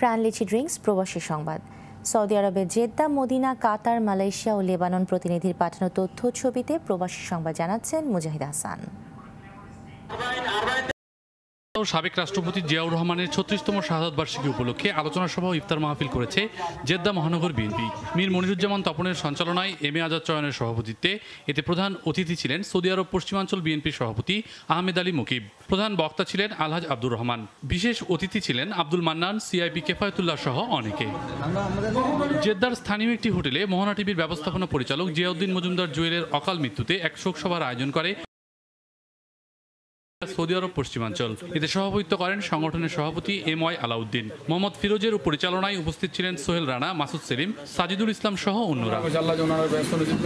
প্রাণলিচি drinks প্রবাসী সংবাদ। Saudi আরবের জেদ্দা, মদিনা, কাতার, মালয়েশিয়া ও লেবানন প্রতিনিধির পাঠানো তথ্য ছবিতে প্রবাসী সংবাদ জানাচ্ছেন মুজাহিদ হাসান। সাবেক রাষ্ট্রপতি জিয়াউর রহমানের ৩৬তম শাহাদাত বার্ষিকী উপলক্ষে আলোচনা সভা ও ইফতার মাহফিল করেছে জেদ্দা মহানগর বিএনপি। মীর মনিরুজ্জামান তপনের সঞ্চালনায় এম এ আজাদ চয়নের সভাপতিত্বে এতে প্রধান অতিথি ছিলেন সৌদি আরব পশ্চিমাঞ্চল বিএনপির সভাপতি আহমেদ আলী মুকিব। প্রধান বক্তা ছিলেন আলহাজ আব্দুর রহমান। বিশেষ অতিথি ছিলেন আব্দুল মান্নান, সিআইপি কেফায়েতুল্লাহ সহ অনেকে। জেদ্দার স্থানীয় একটি হোটেলে মোহনা টিভির ব্যবস্থাপনা পরিচালক জিয়াউদ্দিন মজুমদার জুয়েলের অকাল মৃত্যুতে এক শোক সভার আয়োজন করে সৌদি আরব পশ্চিমাঞ্চল। এতে সভাপতিত্ব করেন সংগঠনের সভাপতি এম ওয়াই আলাউদ্দিন। মোহাম্মদ ফিরোজের পরিচালনায় উপস্থিত ছিলেন সোহেল রানা, মাসুদ সেলিম, সাজিদুল ইসলাম সহ অন্যরা।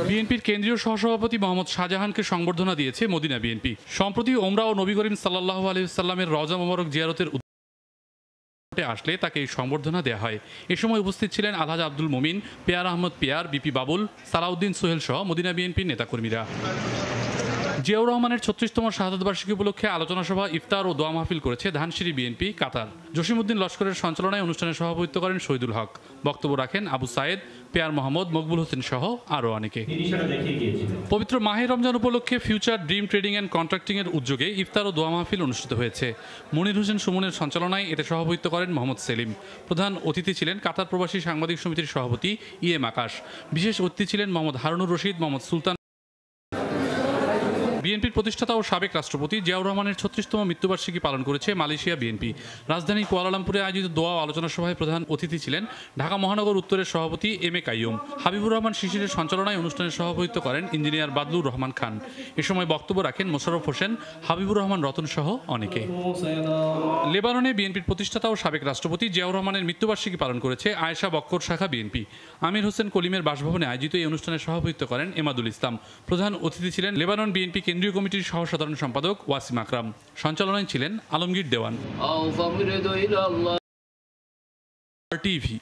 বিএনপির কেন্দ্রীয় সহসভাপতি মোহাম্মদ শাহজাহানকে সংবর্ধনা দিয়েছে মদিনা বিএনপি। সম্প্রতি ওমরা ও নবী করিম সাল্লাল্লাহু আলাইহি ওয়াসাল্লামের রওজা মোবারক জিয়ারতের আসলে তাকে এই সংবর্ধনা দেওয়া হয়। এ সময় উপস্থিত ছিলেন আলহাজ আব্দুল মুমিন, পেয়ার আহমদ পেয়ার, বিপি বাবুল, সালাউদ্দিন সোহেল সহ মদিনা বিএনপির নেতাকর্মীরা। জিয়াউর রহমানের ৩৬তম শাহাদাত বার্ষিকী উপলক্ষে আলোচনা সভা, ইফতার ও দোয়া মাহফিল করেছে ধানসিঁড়ি বিএনপি কাতার। জসিমউদ্দিন লস্করের সঞ্চালনায় অনুষ্ঠানে সভাপতিত্ব করেন শহীদুল হক। বক্তব্য রাখেন আবু সায়েদ, পেয়ার মোহাম্মদ, মকবুল হোসেন সহ আরও অনেকে। পবিত্র মাহে রমজান উপলক্ষে future dream trading and contracting এর উদ্যোগে ইফতার ও দোয়া মাহফিল অনুষ্ঠিত হয়েছে। মনির হোসেন সুমনের সঞ্চালনায় এতে সভাপতিত্ব করেন মোহাম্মদ সেলিম। প্রধান অতিথি ছিলেন কাতার প্রবাসী সাংবাদিক সমিতির সভাপতি ইএম আকাশ। বিশেষ অতিথি ছিলেন মোহাম্মদ হারুনুর রশিদ, মোহাম্মদ সুলতান। বিএনপির প্রতিষ্ঠাতা ও সাবেক রাষ্ট্রপতি জিয়াউর রহমানের ৩৬তম মৃত্যুবার্ষিকী পালন করেছে মালয়েশিয়া বিএনপি। রাজধানী কুয়ালালামপুরে আয়োজিত দোয়া ও আলোচনা সভায় প্রধান অতিথি ছিলেন ঢাকা মহানগর উত্তরের সভাপতি এম এ কাইয়ুম। হাবিবুর রহমান শিশিরের সঞ্চালনায় অনুষ্ঠানে সভাপতিত্ব করেন ইঞ্জিনিয়ার বাদলুর রহমান খান। এ সময় বক্তব্য রাখেন মোশাররফ হোসেন, হাবিবুর রহমান রতন সহ অনেকে। লেবাননে বিএনপির প্রতিষ্ঠাতা ও সাবেক রাষ্ট্রপতি জিয়াউর রহমানের মৃত্যুবার্ষিকী পালন করেছে আয়েশা বক্কর শাখা বিএনপি। আমির হোসেন কলিমের বাসভবনে আয়োজিত এই অনুষ্ঠানে সভাপতিত্ব করেন এমাদুল ইসলাম। প্রধান অতিথি ছিলেন লেবানন বিএনপি কেন্দ্রীয় কমিটির সহ সাধারণ সম্পাদক ওয়াসিম আকরাম। সঞ্চালনায় ছিলেন আলমগীর দেওয়ান। টিভি।